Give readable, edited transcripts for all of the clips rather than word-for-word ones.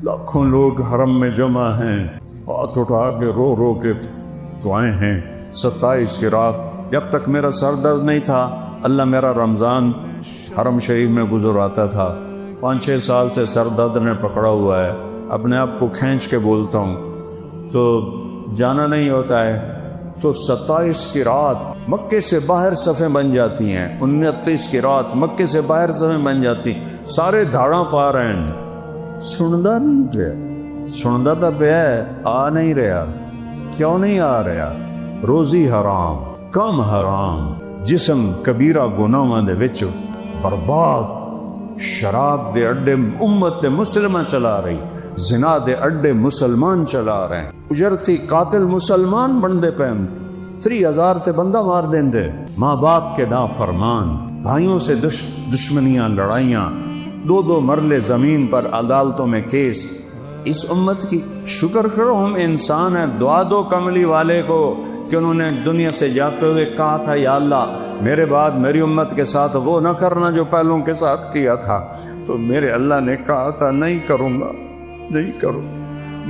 لاکھوں لوگ حرم میں جمع ہیں، ہاتھ اٹھا کے رو رو کے دعائیں ہیں۔ 27 کی رات جب تک میرا سر درد نہیں تھا، اللہ میرا رمضان حرم شریف میں گزر آتا تھا۔ 5-6 سال سے سر درد نے پکڑا ہوا ہے، اپنے آپ کو کھینچ کے بولتا ہوں تو جانا نہیں ہوتا ہے۔ تو 27 کی رات مکے سے باہر صفیں بن جاتی ہیں، 29 کی رات مکے سے باہر صفیں بن جاتی، سارے دھاڑاں پا رہے ہیں۔ سندا نہیں پیا، سندا تو پیا ہے، آ نہیں رہا۔ کیوں نہیں آ رہا؟ روزی حرام، کم حرام، جسم کبیرہ گناہاں دے وچ برباد، شراب دے اڈے امت مسلمہ چلا رہی، زنا دے اڈے مسلمان چلا رہے ہیں، اجرتی قاتل مسلمان بندے پہ 30,000 تے بندہ مار دیندے، ماں باپ کے نافرمان، بھائیوں سے دشمنیاں، لڑائیاں، 2 مرلے زمین پر عدالتوں میں کیس۔ اس امت کی شکر کرو ہم انسان ہیں۔ دعا دو کملی والے کو کہ انہوں نے دنیا سے جاتے ہوئے کہا تھا یا اللہ میرے بعد میری امت کے ساتھ وہ نہ کرنا جو پہلوں کے ساتھ کیا تھا، تو میرے اللہ نے کہا تھا نہیں کروں گا، نہیں کروں۔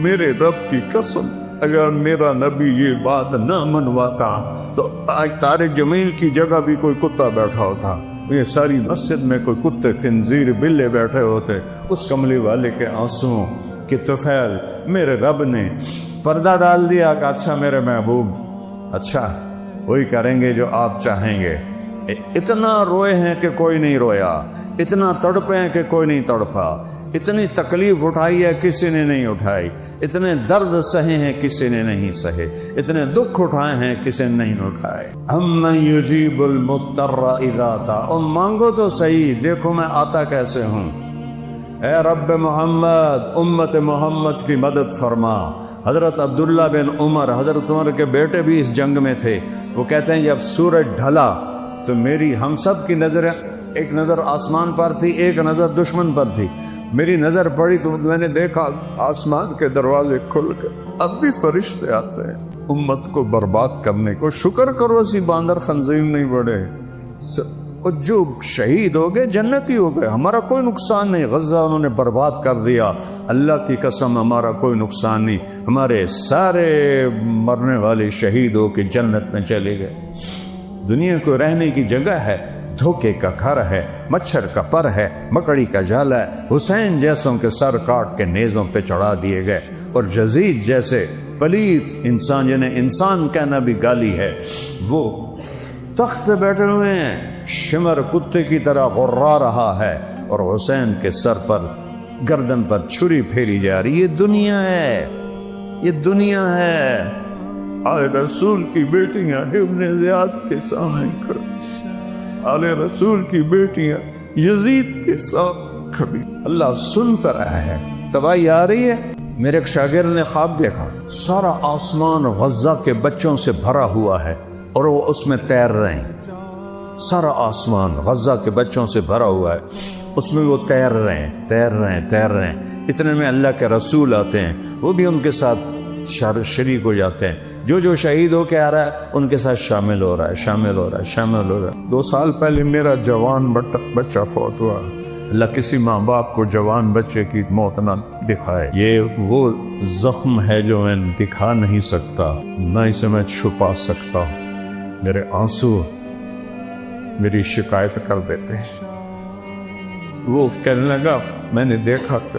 میرے رب کی قسم اگر میرا نبی یہ بات نہ منواتا تو آج تارے جمیل کی جگہ بھی کوئی کتا بیٹھا ہوتا، یہ ساری مسجد میں کوئی کتے، خنزیر، بلے بیٹھے ہوتے۔ اس کملی والے کے آنسوؤں کی طفیل میرے رب نے پردہ ڈال دیا کہ اچھا میرے محبوب، اچھا وہی کریں گے جو آپ چاہیں گے۔ اتنا روئے ہیں کہ کوئی نہیں رویا، اتنا تڑپے ہیں کہ کوئی نہیں تڑپا، اتنی تکلیف اٹھائی ہے کسی نے نہیں اٹھائی، اتنے درد سہے ہیں کسی نے نہیں سہے، اتنے دکھ اٹھائے ہیں کسی نے نہیں اٹھائے۔ امن یجیب المضطر اذا دعا، اور مانگو تو صحیح، دیکھو میں آتا کیسے ہوں۔ اے رب محمد، امت محمد کی مدد فرما۔ حضرت عبداللہ بن عمر، حضرت عمر کے بیٹے بھی اس جنگ میں تھے، وہ کہتے ہیں جب سورج ڈھلا تو میری ہم سب کی نظریں، ایک نظر آسمان پر تھی، ایک نظر دشمن پر تھی، میری نظر پڑی تو میں نے دیکھا آسمان کے دروازے کھل کے، اب بھی فرشتے آتے ہیں امت کو برباد کرنے کو۔ شکر کرو اسی باندر خنزیر نہیں بڑھے، جو شہید ہو گئے جنتی ہو گئے، ہمارا کوئی نقصان نہیں۔ غزہ انہوں نے برباد کر دیا، اللہ کی قسم ہمارا کوئی نقصان نہیں، ہمارے سارے مرنے والے شہید ہو کے جنت میں چلے گئے۔ دنیا کو رہنے کی جگہ ہے، دھوکے کا گھر ہے، مچھر کا پر ہے، مکڑی کا جالا ہے۔ حسین جیسوں کے سر کاٹ کے نیزوں پہ چڑھا دیے گئے، اور یزید جیسے پلیت انسان جنہیں انسان کہنا بھی گالی ہے، وہ تخت پہ بیٹھے ہوئے ہیں، شمر کتے کی طرح غرا رہا ہے، اور حسین کے سر پر، گردن پر چھری پھیری جا رہی۔ یہ دنیا ہے، یہ دنیا ہے۔ آل رسول کی بیٹیاں ابن زیاد کے سامنے کھڑی، آل رسول کی بیٹیاں یزید کے سامنے کھڑی۔ اللہ سنتا رہا ہے، تباہی آ رہی ہے۔ میرے ایک شاگرد نے خواب دیکھا، سارا آسمان غزہ کے بچوں سے بھرا ہوا ہے اور وہ اس میں تیر رہے ہیں، سارا آسمان غزہ کے بچوں سے بھرا ہوا ہے، اس میں وہ تیر رہے ہیں، تیر رہے ہیں، تیر رہے ہیں۔ اتنے میں اللہ کے رسول آتے ہیں، وہ بھی ان کے ساتھ شریک ہو جاتے ہیں، جو شہید ہو کے آ رہا ہے ان کے ساتھ شامل ہو رہا ہے، شامل ہو رہا ہے، شامل ہو رہا ہے۔ 2 سال پہلے میرا جوان بچہ فوت ہوا، اللہ کسی ماں باپ کو جوان بچے کی موت نہ دکھائے۔ یہ وہ زخم ہے جو میں دکھا نہیں سکتا، نہ اسے میں چھپا سکتا ہوں۔ میرے آنسو میری شکایت کر دیتے ہیں۔ وہ کہنے لگا میں نے دیکھا کہ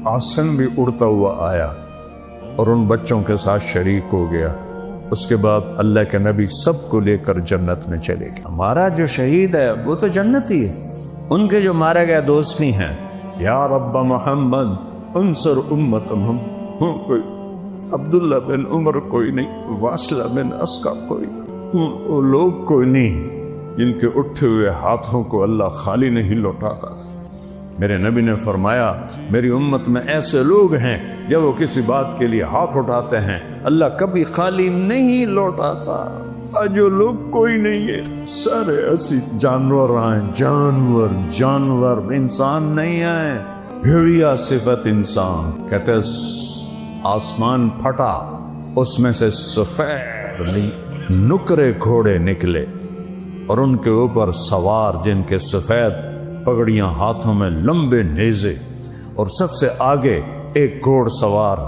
آسن بھی اڑتا ہوا آیا اور ان بچوں کے ساتھ شریک ہو گیا۔ اس کے بعد اللہ کے نبی سب کو لے کر جنت میں چلے گئے۔ ہمارا جو شہید ہے وہ تو جنتی ہے، ان کے جو مارے گئے دوست نہیں ہیں۔ یا رب محمد انصر امت محمد، کوئی عبداللہ بن عمر کوئی نہیں، واصلہ بن اسقع کوئی، وہ لوگ کوئی نہیں جن کے اٹھے ہوئے ہاتھوں کو اللہ خالی نہیں لوٹاتا تھا۔ میرے نبی نے فرمایا میری امت میں ایسے لوگ ہیں جب وہ کسی بات کے لیے ہاتھ اٹھاتے ہیں اللہ کبھی خالی نہیں لوٹاتا۔ جو لوگ کوئی نہیں ہے، سارے ایسی جانور آئیں، جانور انسان نہیں آئے۔ بھیڑیا صفت انسان، کہتے آسمان پھٹا، اس میں سے سفید نکرے گھوڑے نکلے اور ان کے اوپر سوار جن کے سفید پگڑیاں، ہاتھوں میں لمبے نیزے، اور سب سے آگے ایک گھوڑ سوار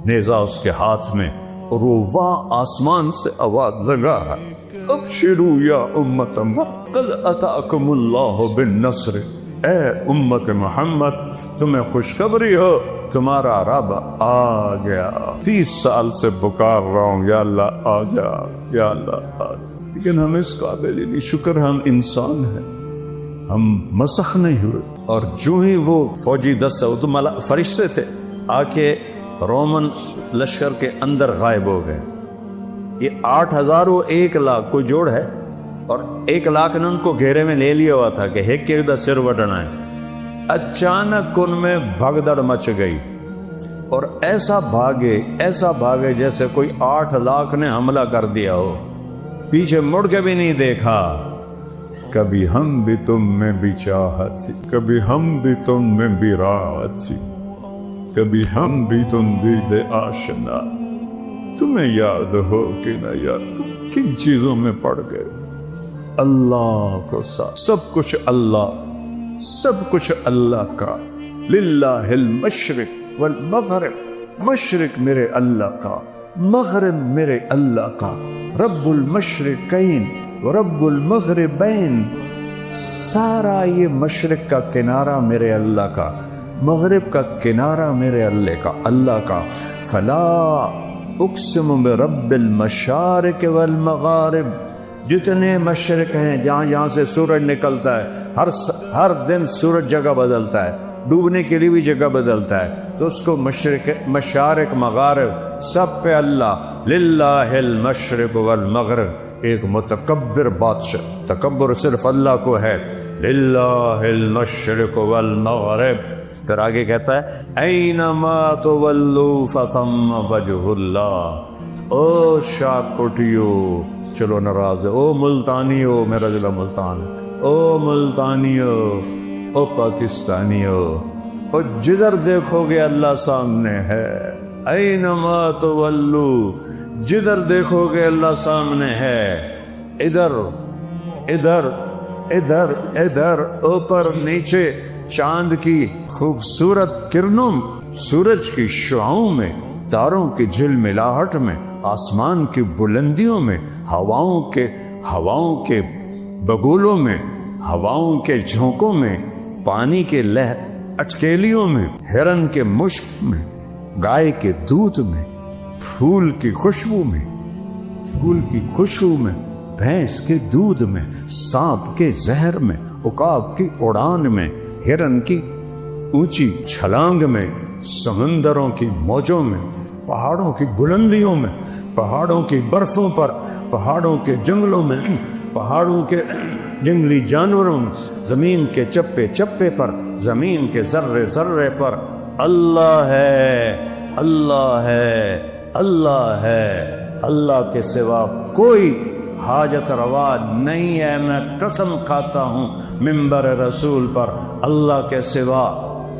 نیزہ اس کے ہاتھ میں اور وہ وہاں آسمان سے آواز لگا ہے ابشروا یا امت محمد قد اتاکم اللہ بالنصر، اے امت محمد تمہیں خوشخبری ہو تمہارا رب آ گیا۔ 30 سال سے پکار رہا ہوں یا اللہ آ جا یا اللہ آ جا، لیکن ہم اس قابل ہی نہیں۔ شکر ہم انسان ہیں، ہم مسخ نہیں ہوئے۔ اور جو ہی وہ فوجی دستہ، وہ تو فرشتے تھے، آ کے رومن لشکر کے اندر غائب ہو گئے۔ یہ 8000 و 1 لاکھ کوئی جوڑ ہے، اور 1 لاکھ نے ان کو گھیرے میں لے لیا ہوا تھا کہ ہیک کے دا سر وٹنا ہے۔ اچانک ان میں بھگدڑ مچ گئی اور ایسا بھاگے جیسے کوئی 8 لاکھ نے حملہ کر دیا ہو، پیچھے مڑ کے بھی نہیں دیکھا۔ کبھی ہم بھی تم میں بھی چاہت سی، کبھی ہم بھی تم میں بھی راحت سی، کبھی ہم بھی تم بھی دے آشنا، تمہیں یاد ہو کہ نہ یاد، تم کن چیزوں میں پڑ گئے؟ اللہ کو سب کچھ اللہ کا، للہ المشرق والمغرب، مشرق میرے اللہ کا، مغرب میرے اللہ کا، رب المشرقین ورب المغربین، سارا یہ مشرق کا کنارہ میرے اللہ کا، مغرب کا کنارہ میرے اللہ کا۔ فلا اقسم برب المشارق والمغارب، جتنے مشرق ہیں، جہاں سے سورج نکلتا ہے، ہر دن سورج جگہ بدلتا ہے، ڈوبنے کے لیے بھی جگہ بدلتا ہے، تو اس کو مشارق مغارب سب پہ اللہ، للہ المشرق والمغرب۔ ایک متکبر بادشاہ، تکبر صرف اللہ کو ہے، للہ المشرق والمغرب۔ پھر آگے کہتا ہے اینما تولوا فثم وجہ اللہ۔ او شاکٹیو، چلو ناراض ہے، او ملتانیو، میرا ضلع ملتان ہے، او ملتانیو، او پاکستانیو، او جدھر دیکھو گے اللہ سامنے ہے، اینما تولو، جدھر دیکھو گے اللہ سامنے ہے، ادھر ادھر ادھر ادھر، اوپر نیچے، چاند کی خوبصورت کرنوں، سورج کی شعاؤں میں، تاروں کی جھلملاہٹ میں، آسمان کی بلندیوں میں، ہواؤں کے بگولوں میں، ہواؤں کے جھونکوں میں، پانی کے اٹکیلیوں میں، ہرن کے مشک میں، گائے کے دودھ میں، پھول کی خوشبو میں، بھینس کے دودھ میں، سانپ کے زہر میں، عقاب کی اڑان میں، ہرن کی اونچی چھلانگ میں، سمندروں کی موجوں میں، پہاڑوں کی بلندیوں میں، پہاڑوں کی برفوں پر، پہاڑوں کے جنگلوں میں، پہاڑوں کے جنگلی جانوروں میں، زمین کے چپے چپے پر، زمین کے ذرے ذرے پر، اللہ ہے، اللہ ہے، اللہ ہے، اللہ کے سوا کوئی حاجت روا نہیں ہے۔ میں قسم کھاتا ہوں منبر رسول پر، اللہ کے سوا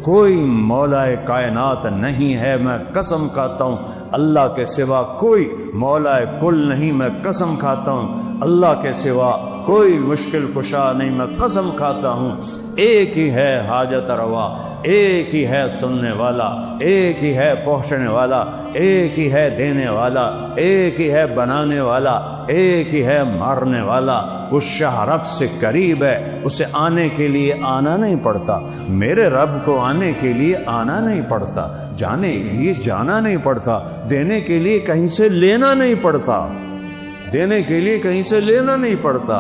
کوئی مولا کائنات نہیں ہے، میں قسم کھاتا ہوں اللہ کے سوا کوئی مولا کل نہیں، میں قسم کھاتا ہوں اللہ کے سوا کوئی مشکل کشا نہیں، میں قسم کھاتا ہوں ایک ہی ہے حاجت روا، ایک ہی ہے سننے والا، ایک ہی ہے پہنچنے والا، ایک ہی ہے دینے والا، ایک ہی ہے بنانے والا، ایک ہی ہے مارنے والا۔ اس شاہ رب سے قریب ہے، اسے آنے کے لیے آنا نہیں پڑتا، میرے رب کو آنے کے لیے آنا نہیں پڑتا، جانے کے لیے جانا نہیں پڑتا، دینے کے لیے کہیں سے لینا نہیں پڑتا، دینے کے لیے کہیں سے لینا نہیں پڑتا۔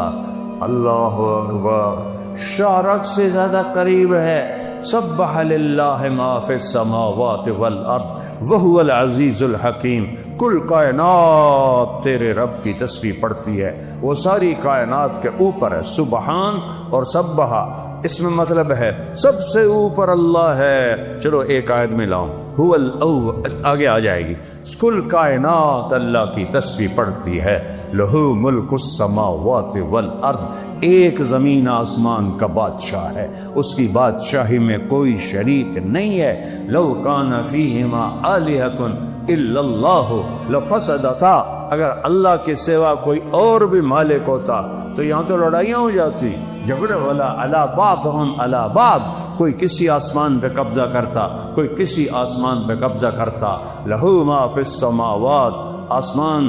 اللہ اکبر، شاہ رب سے زیادہ قریب ہے۔ سبح للہ ما فی السماوات والارض وہو العزیز الحکیم۔ کل کائنات تیرے رب کی تسبیح پڑھتی ہے، وہ ساری کائنات کے اوپر ہے۔ سبحان اور سبحا اس میں مطلب ہے سب سے اوپر اللہ ہے۔ چلو ایک آیت میں لاؤں، هو الاول، آگے آ جائے گی۔ کل کائنات اللہ کی تسبیح پڑھتی ہے۔ لہو ملک السماوات والارض، ایک زمین آسمان کا بادشاہ ہے، اس کی بادشاہی میں کوئی شریک نہیں ہے۔ لو کان فیہما آلہۃ الا اللہ لفسدتا، اگر اللہ کے سوا کوئی اور بھی مالک ہوتا تو یہاں تو لڑائیاں ہو جاتی، جھگڑے والا علی بعضهم علی بعض، کوئی کسی آسمان پہ قبضہ کرتا، کوئی کسی آسمان پہ قبضہ کرتا. لہو ما فی السماوات، آسمان،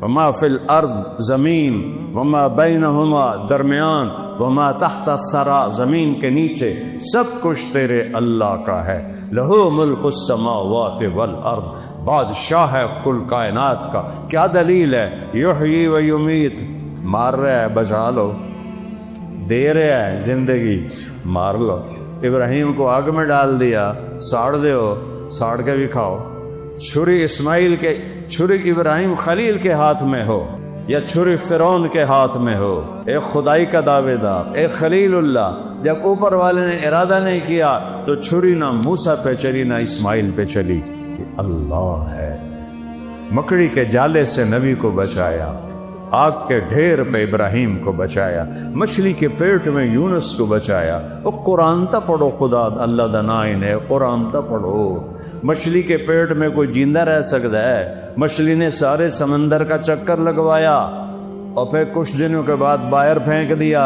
وما فی الارض، زمین، وما بینہما، درمیان، وما تحت الثری، زمین کے نیچے، سب کچھ تیرے اللہ کا ہے. لہو ملک السماوات والارض، بادشاہ ہے کل کائنات کا. کیا دلیل ہے؟ یحیی و یمیت، مار رہا ہے بچا لو، دے رہا ہے زندگی، مار لو. ابراہیم کو آگ میں ڈال دیا، ساڑ دو، ساڑ کے بھی کھاؤ. چھری اسماعیل کے، چھری ابراہیم خلیل کے ہاتھ میں ہو یا چھری فرعون کے ہاتھ میں ہو، ایک خدائی کا دعوے دار، ایک خلیل اللہ، جب اوپر والے نے ارادہ نہیں کیا تو چھری نہ موسیٰ پہ چلی نہ اسماعیل پہ چلی. یہ اللہ ہے. مکڑی کے جالے سے نبی کو بچایا، آگ کے ڈھیر پہ ابراہیم کو بچایا، مچھلی کے پیٹ میں یونس کو بچایا. وہ قرآن تا پڑھو، خدا اللہ دنائی نے قرآن تا پڑھو. مچھلی کے پیٹ میں کوئی زندہ رہ سکتا ہے؟ مچھلی نے سارے سمندر کا چکر لگوایا اور پھر کچھ دنوں کے بعد باہر پھینک دیا.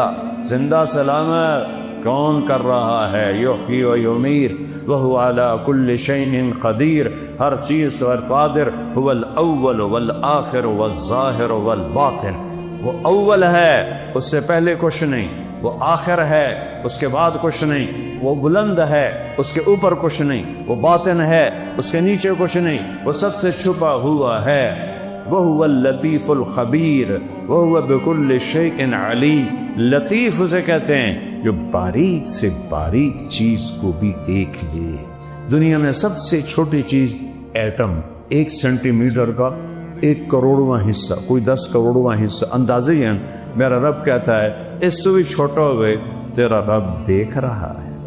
زندہ سلامت کون کر رہا ہے؟ یحیی و یمیت وہو علی کل شیء قدیر، ہر چیز پر قادر. هو الاول والآخر والظاہر والباطن، وہ اول ہے، اس سے پہلے کچھ نہیں، وہ آخر ہے، اس کے بعد کچھ نہیں، وہ بلند ہے، اس کے اوپر کچھ نہیں، وہ باطن ہے، اس کے نیچے کچھ نہیں، وہ سب سے چھپا ہوا ہے. وَهُوَ اللَّطِيفُ الْخَبِيرُ وَهُوَ بِكُلِّ شَيْءٍ عَلِيمٌ. لطیف اسے کہتے ہیں جو باریک سے باریک چیز کو بھی دیکھ لے. دنیا میں سب سے چھوٹی چیز ایٹم، 1 سینٹی میٹر کا 1 کروڑواں حصہ، کوئی 10 کروڑواں حصہ، اندازے ہیں. میرا رب کہتا ہے اس سے بھی چھوٹا ہوئے تیرا رب دیکھ رہا ہے،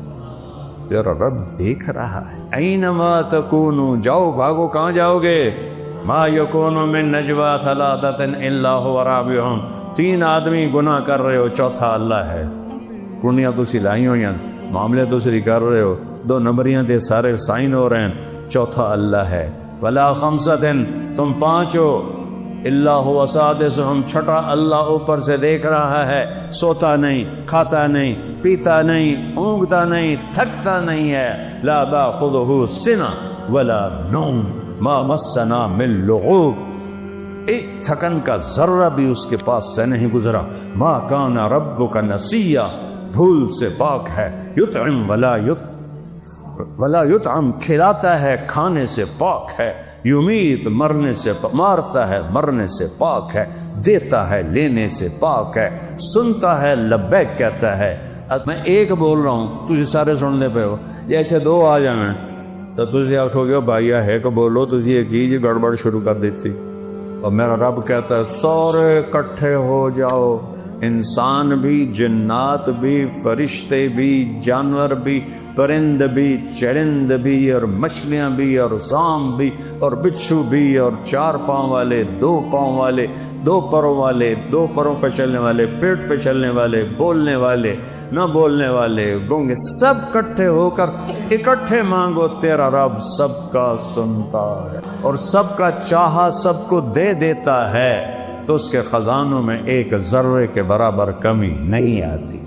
تیرا رب دیکھ رہا ہے. اینما تکونوا، جاؤ بھاگو، کہاں جاؤ گے؟ ما یکون من نجوا ثلاثۃ الا هو رابعهم، 3 آدمی گناہ کر رہے ہو، چوتھا اللہ ہے. کنیاں تسی لائی ہوئی ہیں، معاملے تسی کر رہے ہو، 2 نمبریاں تے سارے سائن ہو رہے ہیں، چوتھا اللہ ہے. ولا خمسۃ، تم 5 ہو، الا هو سادسهم، چھٹا اللہ اوپر سے دیکھ رہا ہے. سوتا نہیں، کھاتا نہیں، پیتا نہیں، اونگتا نہیں، تھکتا نہیں ہے. لا تأخذه سنة ولا نوم ما مسنا من لغوب، ایک تھکن کا ذرہ بھی اس کے پاس سے نہیں گزرا. ما کان ربک نسیا، بھول سے پاک ہے. یطعم ولا یطعم، کھلاتا ہے، کھانے سے پاک ہے. یمیت، مرنے سے، مارتا ہے، مرنے سے پاک ہے. دیتا ہے، لینے سے پاک ہے. سنتا ہے، لبیک کہتا ہے. اب میں ایک بول رہا ہوں، تجھے سارے سننے پہ ہو، یہ تھے 2 آ جائیں تو تجھے آٹھو گے بھائیا ہے کہ بولو، تجھے ایک چیز گڑبڑ شروع کر دیتی. اور میرا رب کہتا ہے سارے اکٹھے ہو جاؤ، انسان بھی، جنات بھی، فرشتے بھی، جانور بھی، پرند بھی، چرند بھی، اور مچھلیاں بھی، اور سام بھی، اور بچھو بھی، اور 4 پاؤں والے، 2 پاؤں والے، 2 پروں والے، 2 پروں پہ چلنے والے، پیٹ پہ چلنے والے، بولنے والے، نہ بولنے والے، گونگے، سب اکٹھے ہو کر اکٹھے مانگو، تیرا رب سب کا سنتا ہے اور سب کا چاہا سب کو دے دیتا ہے. تو اس کے خزانوں میں ایک ذرے کے برابر کمی نہیں آتی.